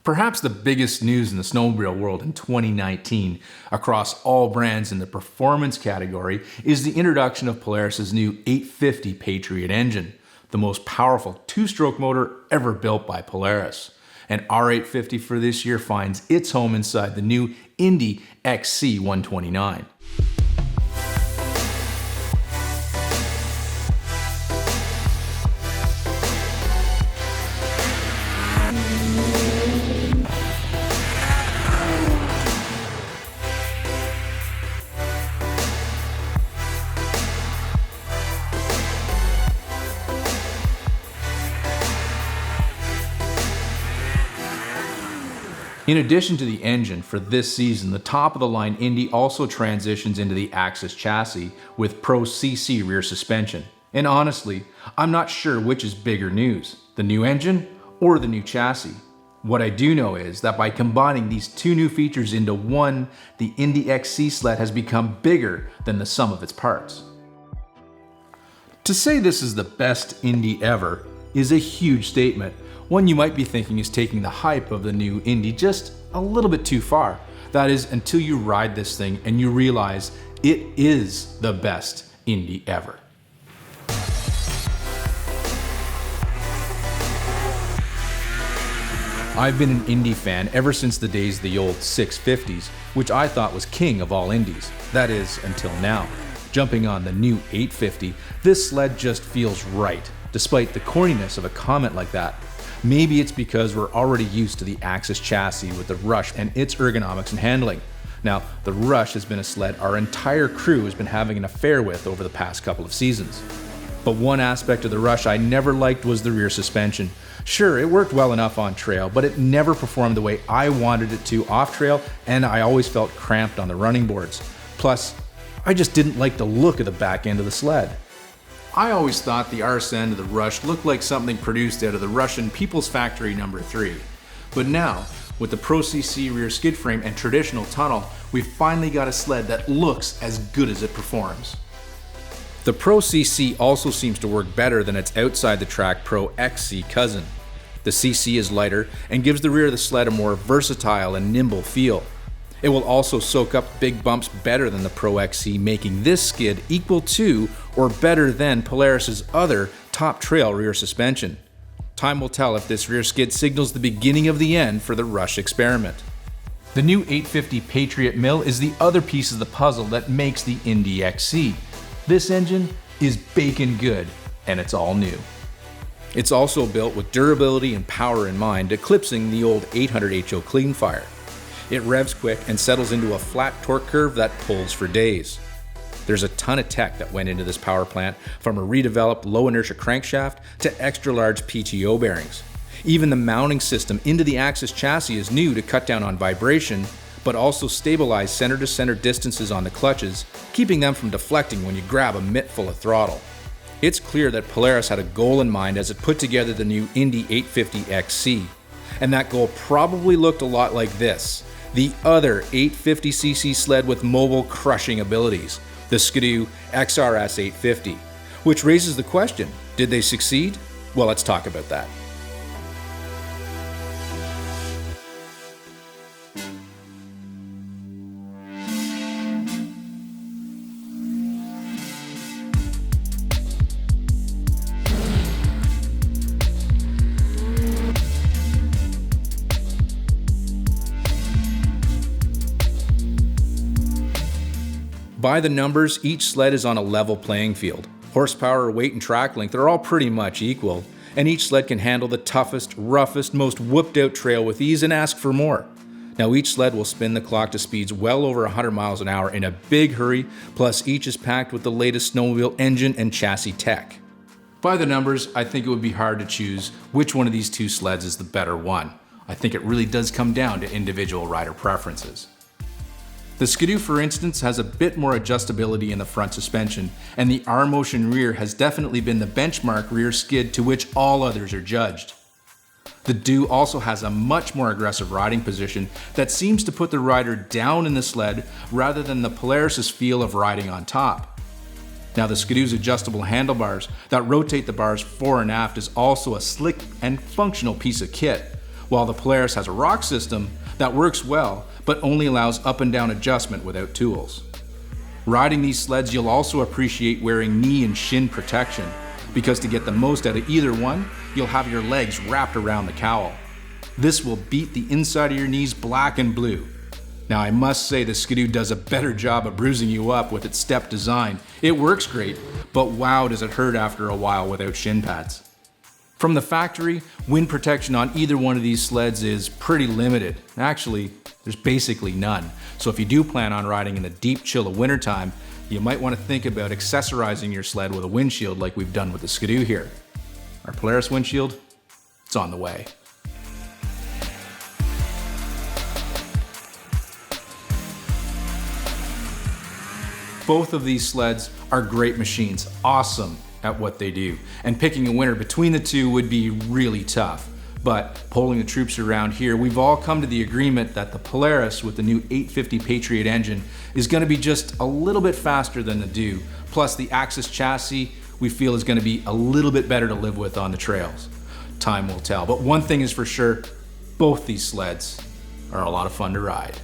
Perhaps the biggest news in the snowmobile world in 2019 across all brands in the performance category is the introduction of Polaris' new 850 Patriot Engine, the most powerful two-stroke motor ever built by Polaris. And our 850 for this year finds its home inside the new Indy XC 129. In addition to the engine, for this season, the top-of-the-line Indy also transitions into the Axis chassis with Pro CC rear suspension. And honestly, I'm not sure which is bigger news, the new engine or the new chassis. What I do know is that by combining these two new features into one, the Indy XC sled has become bigger than the sum of its parts. To say this is the best Indy ever is a huge statement. One you might be thinking is taking the hype of the new Indy just a little bit too far. That is, until you ride this thing and you realize it is the best Indy ever. I've been an Indy fan ever since the days of the old 650s, which I thought was king of all Indies. That is, until now. Jumping on the new 850, this sled just feels right, despite the corniness of a comment like that. Maybe it's because we're already used to the Axis chassis with the Rush and its ergonomics and handling. Now, the Rush has been a sled our entire crew has been having an affair with over the past couple of seasons. But one aspect of the Rush I never liked was the rear suspension. Sure, it worked well enough on trail, but it never performed the way I wanted it to off trail, and I always felt cramped on the running boards. Plus, I just didn't like the look of the back end of the sled. I always thought the arse end of the Rush looked like something produced out of the Russian People's Factory No. 3. But now, with the Pro CC rear skid frame and traditional tunnel, we've finally got a sled that looks as good as it performs. The Pro CC also seems to work better than its outside the track Pro XC cousin. The CC is lighter and gives the rear of the sled a more versatile and nimble feel. It will also soak up big bumps better than the Pro XC, making this skid equal to or better than Polaris' other top trail rear suspension. Time will tell if this rear skid signals the beginning of the end for the Rush experiment. The new 850 Patriot Mill is the other piece of the puzzle that makes the Indy XC. This engine is bacon good, and it's all new. It's also built with durability and power in mind, eclipsing the old 800 HO Cleanfire. It revs quick and settles into a flat torque curve that pulls for days. There's a ton of tech that went into this power plant, from a redeveloped low inertia crankshaft to extra large PTO bearings. Even the mounting system into the Axis chassis is new to cut down on vibration, but also stabilize center to center distances on the clutches, keeping them from deflecting when you grab a mitt full of throttle. It's clear that Polaris had a goal in mind as it put together the new Indy 850 XC, and that goal probably looked a lot like this. The other 850cc sled with mobile crushing abilities, the Skidoo XRS 850. Which raises the question, did they succeed? Well, let's talk about that. By the numbers, each sled is on a level playing field. Horsepower, weight, and track length are all pretty much equal, and each sled can handle the toughest, roughest, most whooped out trail with ease and ask for more. Now each sled will spin the clock to speeds well over 100 miles an hour in a big hurry, plus each is packed with the latest snowmobile engine and chassis tech. By the numbers, I think it would be hard to choose which one of these two sleds is the better one. I think it really does come down to individual rider preferences. The Skidoo, for instance, has a bit more adjustability in the front suspension, and the R-Motion rear has definitely been the benchmark rear skid to which all others are judged. The Do also has a much more aggressive riding position that seems to put the rider down in the sled rather than the Polaris' feel of riding on top. Now the Skidoo's adjustable handlebars that rotate the bars fore and aft is also a slick and functional piece of kit, while the Polaris has a rock system that works well, but only allows up and down adjustment without tools. Riding these sleds, you'll also appreciate wearing knee and shin protection, because to get the most out of either one, you'll have your legs wrapped around the cowl. This will beat the inside of your knees black and blue. Now I must say the Skidoo does a better job of bruising you up with its step design. It works great, but wow does it hurt after a while without shin pads. From the factory, wind protection on either one of these sleds is pretty limited. Actually, there's basically none. So if you do plan on riding in the deep chill of wintertime, you might want to think about accessorizing your sled with a windshield like we've done with the Skidoo here. Our Polaris windshield, it's on the way. Both of these sleds are great machines, awesome at what they do. And picking a winner between the two would be really tough. But polling the troops around here, we've all come to the agreement that the Polaris with the new 850 Patriot engine is going to be just a little bit faster than the Dew. Plus the Axis chassis we feel is going to be a little bit better to live with on the trails. Time will tell. But one thing is for sure, both these sleds are a lot of fun to ride.